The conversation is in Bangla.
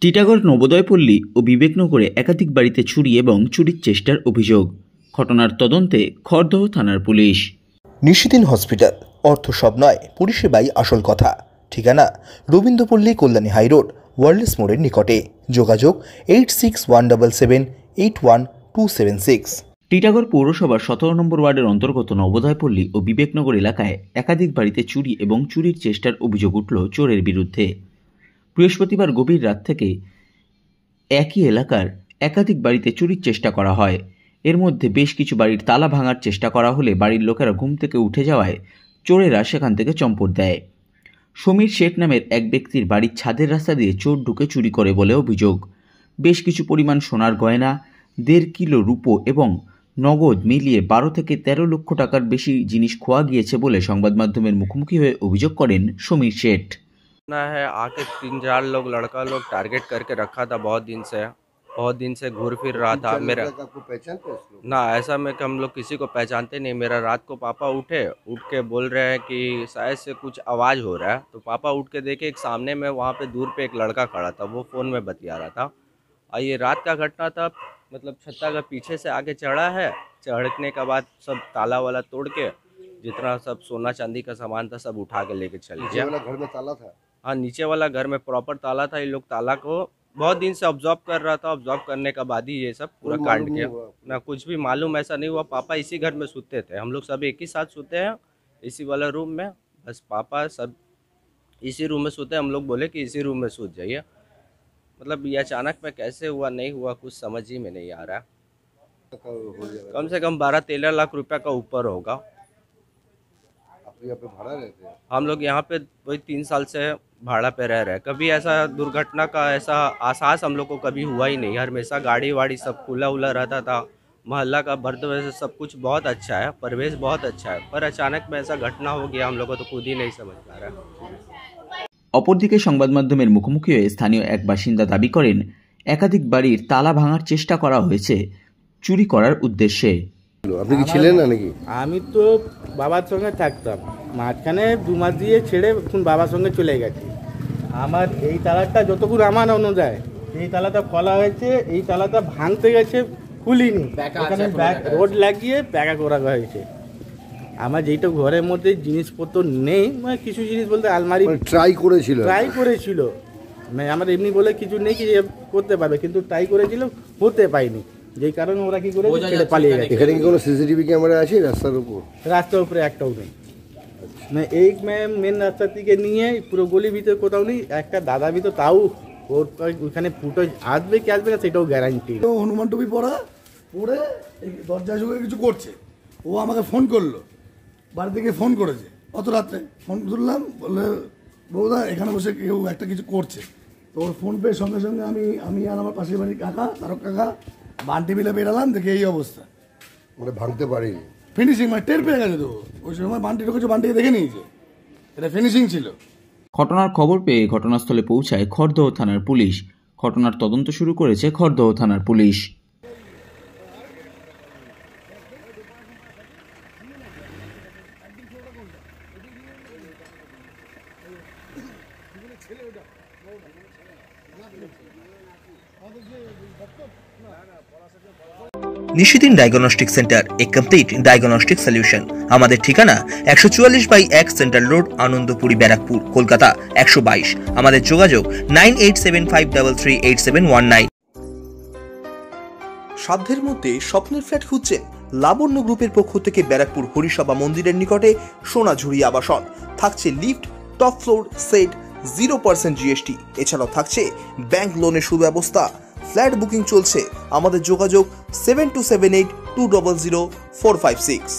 টিটাগড় নবোদয় পল্লী ও বিবেকনগরে একাধিক বাড়িতে চুরি এবং চুরির চেষ্টার অভিযোগ। ঘটনার তদন্তে খড়দহ থানার পুলিশ। নিশিদিন হসপিটাল, অর্থ সব নয়, পরিষেবাই আসল কথা। ঠিকানা রবীন্দ্রপল্লী, কল্যাণী হাইরোড, ওয়ার্ল্ডস মোড়ের নিকটে। যোগাযোগ 8617781276। টিটাগড় পৌরসভার 17 নম্বর ওয়ার্ডের অন্তর্গত নবোদয় পল্লী ও বিবেকনগর এলাকায় একাধিক বাড়িতে চুরি এবং চুরির চেষ্টার অভিযোগ উঠল চোরের বিরুদ্ধে। বৃহস্পতিবার গভীর রাত থেকে একই এলাকার একাধিক বাড়িতে চুরির চেষ্টা করা হয়। এর মধ্যে বেশ কিছু বাড়ির তালা ভাঙার চেষ্টা করা হলে বাড়ির লোকেরা ঘুম থেকে উঠে যাওয়ায় চোরেরা সেখান থেকে চম্পট দেয়। সমীর শেঠ নামের এক ব্যক্তির বাড়ির ছাদের রাস্তা দিয়ে চোর ঢুকে চুরি করে বলে অভিযোগ। বেশ কিছু পরিমাণ সোনার গয়না, 1.5 কিলো রূপো এবং নগদ মিলিয়ে 12 থেকে 13 লক্ষ টাকার বেশি জিনিস খোয়া গিয়েছে বলে সংবাদ মাধ্যমের মুখোমুখি হয়ে অভিযোগ করেন সমীর শেঠ। ना है आके 3-4 लोग लड़का लोग टारगेट करके रखा था। बहुत दिन से घूर फिर रहा था। मेरा ना ऐसा में कि हम लोग किसी को पहचानते नहीं। मेरा रात को पापा उठ के बोल रहे हैं कि शायद से कुछ आवाज़ हो रहा है। तो पापा उठ के देखे एक सामने में वहाँ पे दूर पे एक लड़का खड़ा था, वो फ़ोन में बतिया रहा था। और ये रात का घटना था, मतलब छत्ता का पीछे से आगे चढ़ा है। चढ़ने के बाद सब ताला वाला तोड़ के जितना सब सोना चांदी का सामान था सब उठा के लेके चले गया। घर में ताला था? हाँ, नीचे वाला घर में प्रॉपर ताला था। ये लोग ताला को बहुत दिन से ऑब्जर्व कर रहा था। ऑब्जर्व करने के बाद ही ये सब पूरा कांड किया। ना कुछ भी मालूम ऐसा नहीं हुआ। पापा इसी घर में सोते थे, हम लोग सब एक ही साथ सोते हैं इसी वाला रूम में। बस पापा सब इसी रूम में सोते हैं। हम लोग बोले कि इसी रूम में सोच जाइए। मतलब ये अचानक में कैसे हुआ नहीं हुआ कुछ समझ ही में नहीं आ रहा है। कम से कम 12-13 लाख रुपए का ऊपर होगा। यहाँ पे भाड़ा रहते हैं? हम लोग यहाँ पे वही 3 साल से भाड़ा पे रह रहे हैं। कभी ऐसा दुर्घटना का ऐसा आसास हम लोग को कभी हुआ ही नहीं। हमेशा गाड़ी वाड़ी सब खुला उला रहता था। मोहल्ला का भरत वैसे सब कुछ बहुत अच्छा है, परिवेश बहुत अच्छा है, पर अचानक में ऐसा घटना हो गया हम लोग को तो खुद ही नहीं समझ पा रहा। অপরদিকে সংবাদ মাধ্যমের মুখোমুখি হয়ে স্থানীয় এক বাসিন্দা দাবি করেন একাধিক বাড়ির তালা ভাঙার চেষ্টা করা হয়েছে চুরি করার উদ্দেশ্যে। আপনি কি ছিলেন না নাকি? আমি তো বাবার সঙ্গে থাকতাম, মাঝখানে 2 মাস দিয়ে ছেড়ে এখন বাবার সঙ্গে চলে গেছি। আমার এই তালাটা যতক্ষণ আমার অনুযায়ী এই তালাটা খোলা হয়েছে, এই তালাটা ভাঙতে গেছে খুলিনি, এখানে রোড লাগিয়ে ব্যাকা করা হয়েছে। আমার যেইটা ঘরের মধ্যে জিনিসপত্র নেই, মানে কিছু জিনিস বলতে আলমারি ট্রাই করেছিল, মানে আমার এমনি বলে কিছু নেই কি করতে পারবে, কিন্তু ট্রাই করেছিল, হতে পাইনি। যেই কারণে ওরা কি করে ছেড়ে পালিয়ে গেছে। এখানে কি কোনো সিসিটিভি ক্যামেরা আছে রাস্তার উপরে একটাও নেই। মানে এই মেন রাস্তা থেকে নিয়ে পুরো গলি ভিতরে কোথাও নেই। একটা দাদা ভিতর, তাও ওর ওইখানে ফুটেজ আসবে কি আসবে না সেটাও গ্যারান্টি। হনুমান টুপি পরে দরজা সঙ্গে কিছু করছে, ও আমাকে ফোন করলো, বাড়ি থেকে ফোন করেছে অত রাত্রে। ফোন তুললাম, বললে বৌদা এখানে বসে কেউ একটা কিছু করছে। তো ওর ফোন পেয়ে সঙ্গে সঙ্গে আমি আর আমার পাশের বাড়ির কাকা, তারক কাকা বান্টি মিলে বেরালাম, দেখে এই অবস্থা। মানে ভাঙতে পারিনি, ফিনিশিং মানে টের পেয়ে গেছে। তো ওই সময় বান্টি ঢুকেছে, বান্টিকে দেখে নিয়েছে, এটা ফিনিশিং ছিল। ঘটনার খবর পেয়ে ঘটনাস্থলে পৌঁছায় খড়দহ থানার পুলিশ। ঘটনার তদন্ত শুরু করেছে খড়দহ থানার পুলিশ। নিশিদিন ডায়াগনস্টিক সেন্টার, এ কমপ্লিট ডায়াগনস্টিক সলিউশন। আমাদের ঠিকানা 144/1 সেন্ট্রাল রোড, আনন্দপুরি, ব্যারাকপুর, কলকাতা 122। আমাদের যোগাযোগ 9875338719। সাধ্যের মধ্যে স্বপ্নের ফ্ল্যাট খুঁজছেন? লাবণ্য গ্রুপের পক্ষ থেকে ব্যারাকপুর হরিসভা মন্দিরের নিকটে সোনাঝুরি আবাসন। থাকছে lift, top floor, set, 0% GST। এছাড়াও থাকছে ব্যাংক লোনের সুব্যবস্থা। ফ্ল্যাট বুকিং চলছে। আমাদের যোগাযোগ 7278200456।